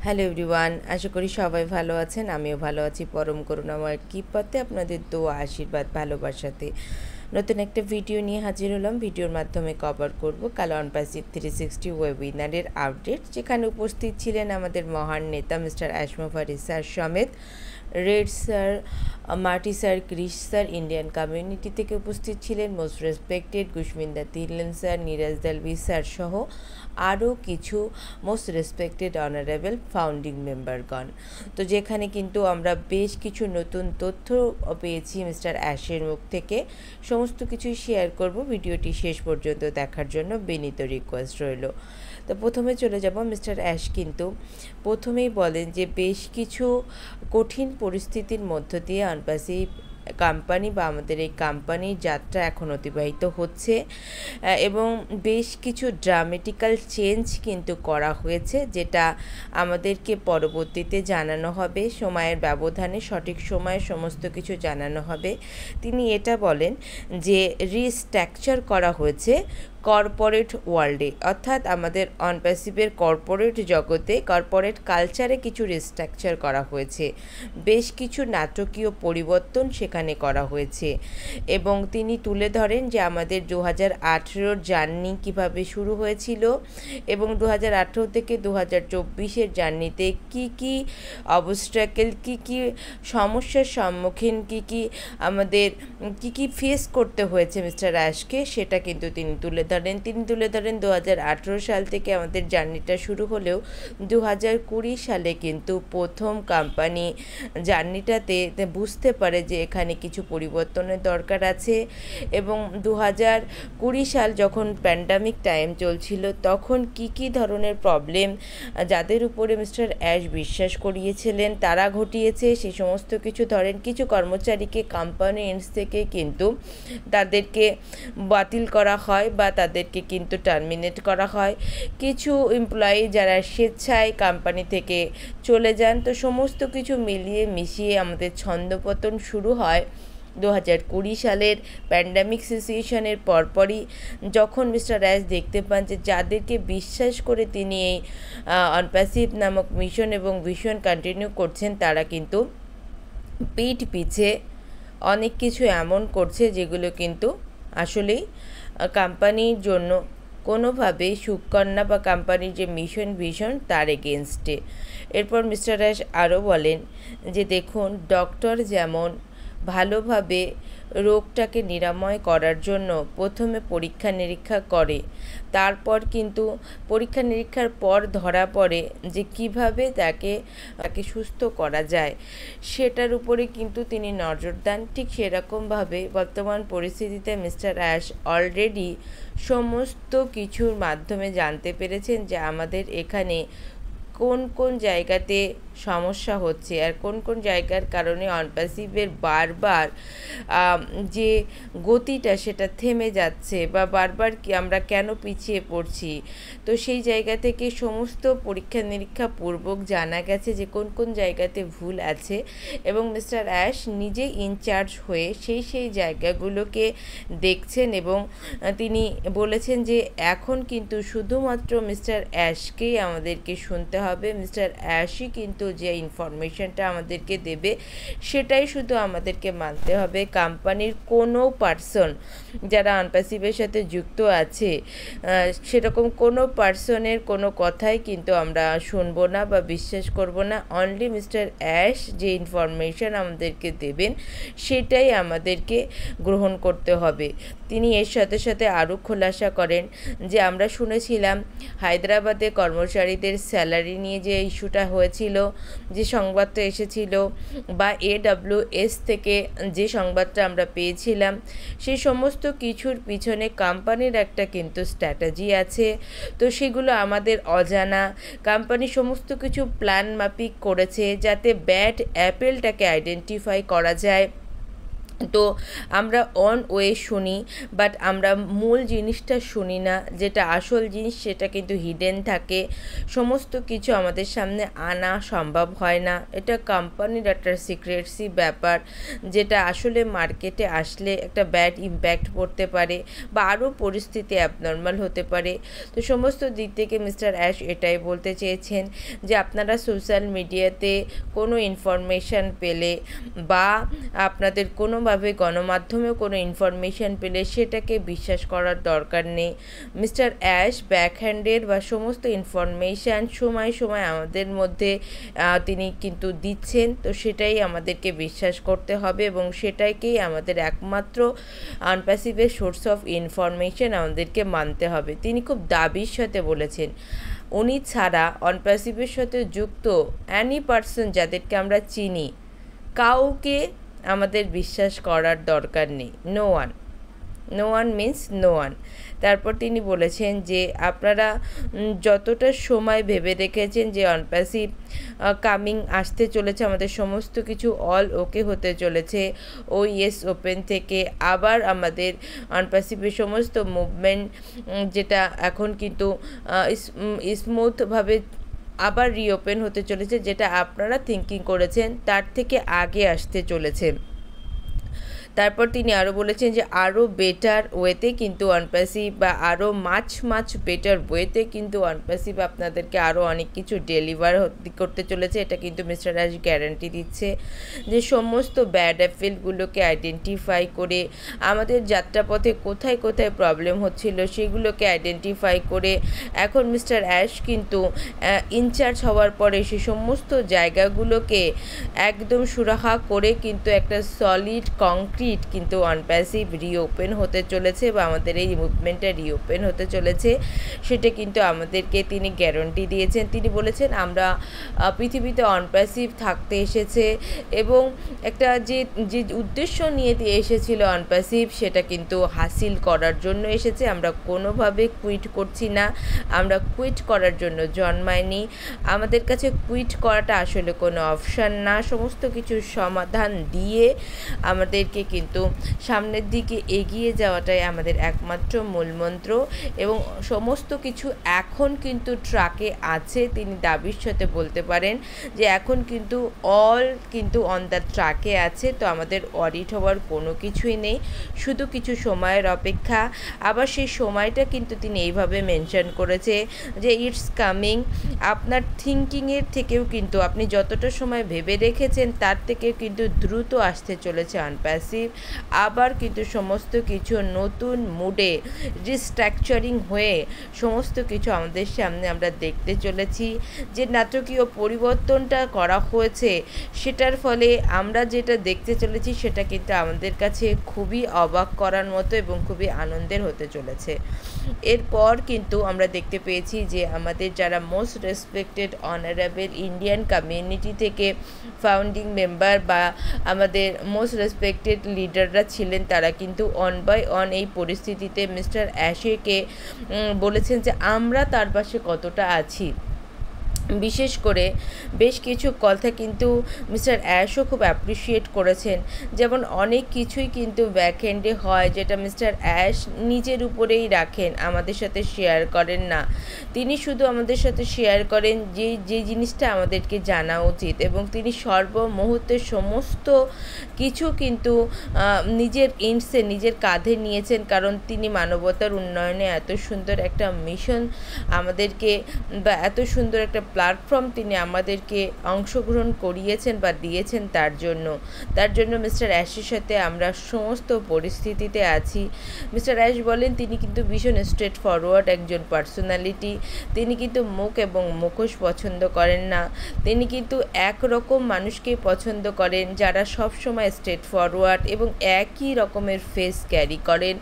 Hello everyone, আশা করি সবাই ভালো আছেন। আমিও ভালো আছি পরম করুণাময় কৃপাতে, আপনাদের দোয়া আশীর্বাদ ভালোবাসাতে নতুন একটা ভিডিও নিয়ে হাজির হলাম। ভিডিওর মাধ্যমে কভার করব কাল অনপাসিভ 360 ওয়েবিনারের আপডেট, যেখানে উপস্থিত ছিলেন আমাদের মহান নেতা মিস্টার আশমফারি স্যার সমেত রেড sir, Marty sir, Chris sir, Indian community থেকে উপস্থিত ছিলেন মোস্ট রেসপেক্টেড গুশমিন্দা তিরলেন স্যার, নিরাজ দলবি স্যার সহ আরও কিছু মোস্ট রেসপেক্টেড অনারেবল ফাউন্ডিং মেম্বারগণ। তো যেখানে কিন্তু আমরা বেশ কিছু নতুন তথ্য পেয়েছি মিস্টার অ্যাশের মুখ থেকে, সমস্ত কিছুই শেয়ার করব। ভিডিওটি শেষ পর্যন্ত দেখার জন্য বিনীত রিকোয়েস্ট রইল। তো প্রথমে চলে যাব, মিস্টার অ্যাশ কিন্তু প্রথমেই বলেন যে বেশ কিছু কঠিন পরিস্থিতির মধ্য দিয়ে অনপাসিভ কোম্পানি বা আমাদের এই কোম্পানির যাত্রা এখন অতিবাহিত হচ্ছে এবং বেশ কিছু ড্রামেটিক্যাল চেঞ্জ কিন্তু করা হয়েছে, যেটা আমাদেরকে পরবর্তীতে জানানো হবে। সময়ের ব্যবধানে সঠিক সময়ে সমস্ত কিছু জানানো হবে। তিনি এটা বলেন যে রিস্ট্রাকচার করা হয়েছে কর্পোরেট ওয়ার্ল্ডে, অর্থাৎ আমাদের অনপ্যাসিভের কর্পোরেট জগতে, কর্পোরেট কালচারে কিছু রিস্ট্রাকচার করা হয়েছে, বেশ কিছু নাটকীয় পরিবর্তন সেখানে করা হয়েছে। এবং তিনি তুলে ধরেন যে আমাদের 2018 জার্নি কীভাবে শুরু হয়েছিল এবং 2018 থেকে 2024 জার্নিতে কি কি অবস্ট্রাকেল, কি কি সমস্যার সম্মুখীন, কি আমাদের কি ফেস করতে হয়েছে মিস্টার অ্যাশকে, সেটা কিন্তু তিনি তুলে ধরেন 2018 সাল থেকে আমাদের জার্নিটা শুরু হলেও 2020 সালে কিন্তু প্রথম কোম্পানি জার্নিটাতে বুঝতে পারে যে এখানে কিছু পরিবর্তনের দরকার আছে। এবং 2020 সাল যখন প্যান্ডামিক টাইম চলছিল, তখন কি ধরনের প্রবলেম যাদের উপরে মিস্টার অ্যাশ বিশ্বাস করিয়েছিলেন তারা ঘটিয়েছে, সেই সমস্ত কিছু ধরেন। কিছু কর্মচারীকে কোম্পানি এন্ডস থেকে কিন্তু তাদেরকে বাতিল করা হয় বা তাদেরকে কিন্তু টার্মিনেট করা হয়। কিছু এমপ্লয়ি যারা স্বেচ্ছায় কোম্পানি থেকে চলে যান। তো সমস্ত কিছু মিলিয়ে মিশিয়ে আমাদের ছন্দপতন শুরু হয় 2020 সালের প্যান্ডামিক সিচুয়েশনের পরপরই, যখন মিস্টার অ্যাশ দেখতে পান যে যাদেরকে বিশ্বাস করে তিনি এই অনপ্যাসিভ নামক মিশন এবং ভিশন কন্টিনিউ করছেন, তারা কিন্তু পিঠ পিছে অনেক কিছু এমন করছে যেগুলো কিন্তু আসলেই কোম্পানির জন্য কোনোভাবেই সুখকর না, বা কোম্পানির যে মিশন ভিশন তার এগেনস্টে। এরপর মিস্টার অ্যাশ আরও বলেন যে দেখুন, ডক্টর যেমন ভালোভাবে রোগটাকে নিরাময় করার জন্য প্রথমে পরীক্ষা নিরীক্ষা করে, তারপর কিন্তু পরীক্ষা নিরীক্ষার পর ধরা পড়ে যে কিভাবে তাকে সুস্থ করা যায়, সেটার উপরে কিন্তু তিনি নজর দেন। ঠিক সেরকমভাবে বর্তমান পরিস্থিতিতে মিস্টার অ্যাশ অলরেডি সমস্ত কিছুর মাধ্যমে জানতে পেরেছেন যে আমাদের এখানে কোন কোন জায়গাতে সমস্যা হচ্ছে আর কোন কোন জায়গার কারণে অনপ্যাসিভের বারবার যে গতিটা সেটা থেমে যাচ্ছে বা বারবার কি আমরা কেন পিছিয়ে পড়ছি। তো সেই জায়গা থেকে সমস্ত পরীক্ষা নিরীক্ষা পূর্বক জানা গেছে যে কোন কোন জায়গাতে ভুল আছে, এবং মিস্টার অ্যাশ নিজে ইনচার্জ হয়ে সেই জায়গাগুলোকে দেখছেন এবং তিনি বলেছেন যে এখন কিন্তু শুধুমাত্র মিস্টার অ্যাশকেই আমাদেরকে শুনতে হবে। মিস্টার অ্যাশই কিন্তু যে ইনফরমেশনটা আমাদেরকে দেবে সেটাই শুধু আমাদেরকে মানতে হবে। কোম্পানির কোনো পার্সন যারা অনপ্যাসিভের সাথে যুক্ত আছে সেরকম কোনো পার্সনের কোনো কথাই কিন্তু আমরা শুনবো না বা বিশ্বাস করব না। অনলি মিস্টার অ্যাশ যে ইনফরমেশন আমাদেরকে দেবেন সেটাই আমাদেরকে গ্রহণ করতে হবে। তিনি এর সাথে সাথে আরও খোলাসা করেন যে আমরা শুনেছিলাম হায়দ্রাবাদে কর্মচারীদের স্যালারি নিয়ে যে ইস্যুটা হয়েছিল, যে সংবাদটা এসেছিল, বা AWS থেকে যে সংবাদটা আমরা পেয়েছিলাম, সেই সমস্ত কিছুর পিছনে কোম্পানির একটা কিন্তু স্ট্র্যাটেজি আছে। তো সেগুলো আমাদের অজানা। কোম্পানি সমস্ত কিছু প্ল্যান মাফিক করেছে যাতে ব্যাড অ্যাপেলটাকে আইডেন্টিফাই করা যায় তো আমরা অন ওয়ে শুনি, বাট আমরা মূল জিনিসটা শুনি না, যেটা আসল জিনিস সেটা কিন্তু হিডেন থাকে। সমস্ত কিছু আমাদের সামনে আনা সম্ভব হয় না। এটা কোম্পানির একটা সিক্রেটসি ব্যাপার, যেটা আসলে মার্কেটে আসলে একটা ব্যাড ইম্প্যাক্ট পড়তে পারে বা আরও পরিস্থিতি অ্যাবনর্মাল হতে পারে। তো সমস্ত দিক থেকে মিস্টার অ্যাশ এটাই বলতে চেয়েছেন যে আপনারা সোশ্যাল মিডিয়াতে কোনো ইনফরমেশান পেলে বা আপনাদের কোনোভাবে গণমাধ্যমেও কোনো ইনফরমেশান পেলে সেটাকে বিশ্বাস করার দরকার নেই। মিস্টার অ্যাশ ব্যাকহ্যান্ডের বা সমস্ত ইনফরমেশান সময় সময় আমাদের মধ্যে তিনি কিন্তু দিচ্ছেন, তো সেটাই আমাদেরকে বিশ্বাস করতে হবে এবং সেটাকেই আমাদের একমাত্র আনপ্যাসিভের সোর্স অফ ইনফরমেশান আমাদেরকে মানতে হবে। তিনি খুব দাবির সাথে বলেছেন উনি ছাড়া অনপ্যাসিভের সাথে যুক্ত অ্যানি পার্সন যাদেরকে আমরা চিনি, কাউকে আমাদের বিশ্বাস করার দরকার নেই। No one means no one. তারপর তিনি বলেছেন যে আপনারা যতটা সময় ভেবে রেখেছেন যে অনপ্যাসিভ কামিং আসতে চলেছে, আমাদের সমস্ত কিছু অল ওকে হতে চলেছে OES ওপেন থেকে, আবার আমাদের অনপ্যাসিভের সমস্ত মুভমেন্ট যেটা এখন কিন্তু স্মুথভাবে আবার রিওপেন হতে চলেছে, যেটা আপনারা থিঙ্কিং করেছেন তার থেকে আগে আসতে চলেছে। তারপর তিনি আরও বলেছেন যে আরও বেটার ওয়েতে কিন্তু অনপ্যাসিভ বা আরও মাছ বেটার ওয়েতে কিন্তু অনপ্যাসিভ আপনাদেরকে আরও অনেক কিছু ডেলিভার করতে চলেছে। এটা কিন্তু মিস্টার অ্যাশ গ্যারান্টি দিচ্ছে যে সমস্ত ব্যাড অ্যাপেলগুলোকে আইডেন্টিফাই করে আমাদের যাত্রাপথে কোথায় কোথায় প্রবলেম হচ্ছিল সেগুলোকে আইডেন্টিফাই করে এখন মিস্টার অ্যাশ কিন্তু ইনচার্জ হওয়ার পরে সে সমস্ত জায়গাগুলোকে একদম সুরাহা করে কিন্তু একটা সলিড কংক্রিট কিন্তু অনপ্যাসিভ রিওপেন হতে চলেছে বা আমাদের এই মুভমেন্টটা রিওপেন হতে চলেছে, সেটা কিন্তু আমাদেরকে তিনি গ্যারান্টি দিয়েছেন। তিনি বলেছেন আমরা পৃথিবীতে অনপ্যাসিভ থাকতে এসেছে এবং একটা যে উদ্দেশ্য নিয়ে এসেছিল অনপ্যাসিভ সেটা কিন্তু হাসিল করার জন্য এসেছে। আমরা কোনোভাবে কুইট করছি না, আমরা কুইট করার জন্য জন্মায়নি। আমাদের কাছে কুইট করাটা আসলে কোনো অপশান না। সমস্ত কিছুর সমাধান দিয়ে আমাদেরকে কিন্তু সামনের দিকে এগিয়ে যাওয়াটাই আমাদের একমাত্র মূলমন্ত্র এবং সমস্ত কিছু এখন কিন্তু ট্র্যাকে আছে। তিনি দাবির সাথে বলতে পারেন যে এখন কিন্তু অল কিন্তু অন দ্য ট্র্যাকে আছে। তো আমাদের অডিট হওয়ার কোনো কিছুই নেই, শুধু কিছু সময়ের অপেক্ষা। আবার সেই সময়টা কিন্তু তিনি এইভাবে মেনশন করেছে যে ইটস কামিং। আপনার থিঙ্কিংয়ের থেকেও কিন্তু আপনি যতটা সময় ভেবে রেখেছেন তার থেকেও কিন্তু দ্রুত আসতে চলেছে অনপ্যাসিভ। আবার কিন্তু সমস্ত কিছু নতুন মুডে রিস্ট্রাকচারিং হয়ে সমস্ত কিছু আমাদের সামনে আমরা দেখতে চলেছি। যে নাটকীয় পরিবর্তনটা করা হয়েছে সেটার ফলে আমরা যেটা দেখতে চলেছি সেটা কিন্তু আমাদের কাছে খুবই অবাক করার মতো এবং খুবই আনন্দের হতে চলেছে। এরপর কিন্তু আমরা দেখতে পেয়েছি যে আমাদের যারা most respected honourable Indian community থেকে ফাউন্ডিং মেম্বার বা আমাদের মোস্ট রেসপেক্টেড লিডাররা ছিলেন, তারা কিন্তু অন বাই অন এই পরিস্থিতিতে মিস্টার অ্যাশেকে বলেছেন যে আমরা তার পাশে কতটা আছি। বিশেষ করে বেশ কিছু কথা কিন্তু মিস্টার অ্যাশও খুব অ্যাপ্রিসিয়েট করেছেন। যেমন অনেক কিছুই কিন্তু ব্যাকহ্যান্ডে হয় যেটা মিস্টার অ্যাশ নিজের উপরেই রাখেন, আমাদের সাথে শেয়ার করেন না। তিনি শুধু আমাদের সাথে শেয়ার করেন যে জিনিসটা আমাদেরকে জানা উচিত এবং তিনি সর্বমুহূর্তে সমস্ত কিছু কিন্তু নিজের ইন্টসে নিজের কাঁধে নিয়েছেন, কারণ তিনি মানবতার উন্নয়নে এত সুন্দর একটা মিশন আমাদেরকে বা এত সুন্দর একটা প্ল্যাটফর্ম তিনি আমাদেরকে অংশগ্রহণ করিয়েছেন বা দিয়েছেন। তার জন্য মিস্টার অ্যাশের সাথে আমরা সমস্ত পরিস্থিতিতে আছি। মিস্টার অ্যাশ বলেন তিনি কিন্তু ভীষণ স্ট্রেট ফরওয়ার্ড একজন পার্সোনালিটি। তিনি কিন্তু মুখ এবং মুখোশ পছন্দ করেন না। তিনি কিন্তু একরকম মানুষকেই পছন্দ করেন যারা সব সময় স্ট্রেট ফরওয়ার্ড এবং একই রকমের ফেস ক্যারি করেন।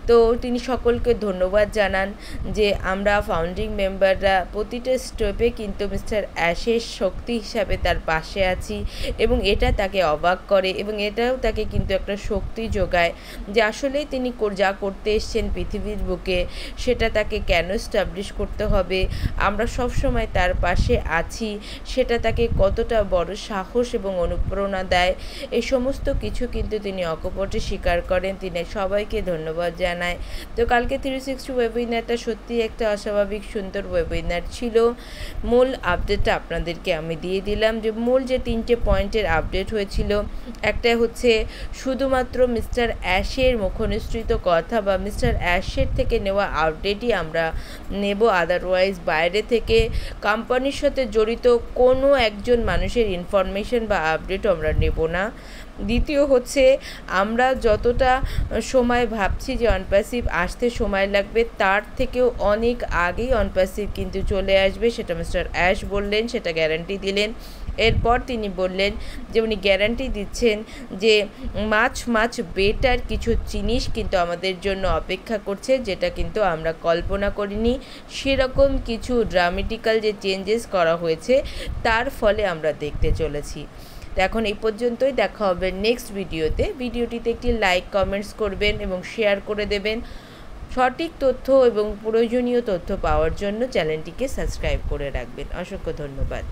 তো তিনি সকলকে ধন্যবাদ জানান যে আমরা ফাউন্ডিং মেম্বাররা প্রতিটা স্টেপে কিন্তু মিস্টার অ্যাশের শক্তি হিসাবে তার পাশে আছি, এবং এটা তাকে অবাক করে এবং এটাও তাকে কিন্তু একটা শক্তি যোগায় যে আসলেই তিনি যা করতে এসছেন পৃথিবীর বুকে সেটা তাকে কেন এস্টাবলিশ করতে হবে, আমরা সব সময় তার পাশে আছি, সেটা তাকে কতটা বড় সাহস এবং অনুপ্রেরণা দেয়। এই সমস্ত কিছু কিন্তু তিনি অকপটে স্বীকার করেন। তিনি সবাইকে ধন্যবাদ জানায়। তো কালকে 360 ওয়েবিনারটা সত্যি একটা অস্বাভাবিক সুন্দর ওয়েবিনার ছিল। মূল আপডেটটা আপনাদেরকে আমি দিয়ে দিলাম যে মূল যে 3টে পয়েন্টের আপডেট হয়েছিল, একটা হচ্ছে শুধুমাত্র মিস্টার অ্যাশের মুখনিসৃত কথা বা মিস্টার অ্যাশের থেকে নেওয়া আপডেটই আমরা নেব, আদারওয়াইজ বাইরে থেকে কোম্পানির সাথে জড়িত কোনো একজন মানুষের ইনফরমেশন বা আপডেট আমরা নেব না। দ্বিতীয় হচ্ছে আমরা যতটা সময় ভাবছি যে অনপ্যাসিভ আসতে সময় লাগবে, তার থেকেও অনেক আগেই অনপ্যাসিভ কিন্তু চলে আসবে, সেটা মিস্টার অ্যাশ বললেন, সেটা গ্যারান্টি দিলেন। এরপর তিনি বললেন যে উনি গ্যারান্টি দিচ্ছেন যে মাছ বেটার কিছু জিনিস কিন্তু আমাদের জন্য অপেক্ষা করছে, যেটা কিন্তু আমরা কল্পনা করিনি। সেরকম কিছু ড্রামেটিক্যাল যে চেঞ্জেস করা হয়েছে তার ফলে আমরা দেখতে চলেছি। তো এখন এই পর্যন্তই, দেখা হবে নেক্সট ভিডিওতে। ভিডিওটিতে একটি লাইক কমেন্টস করবেন এবং শেয়ার করে দেবেন। সঠিক তথ্য এবং প্রয়োজনীয় তথ্য পাওয়ার জন্য চ্যানেলটিকে সাবস্ক্রাইব করে রাখবেন। অসংখ্য ধন্যবাদ।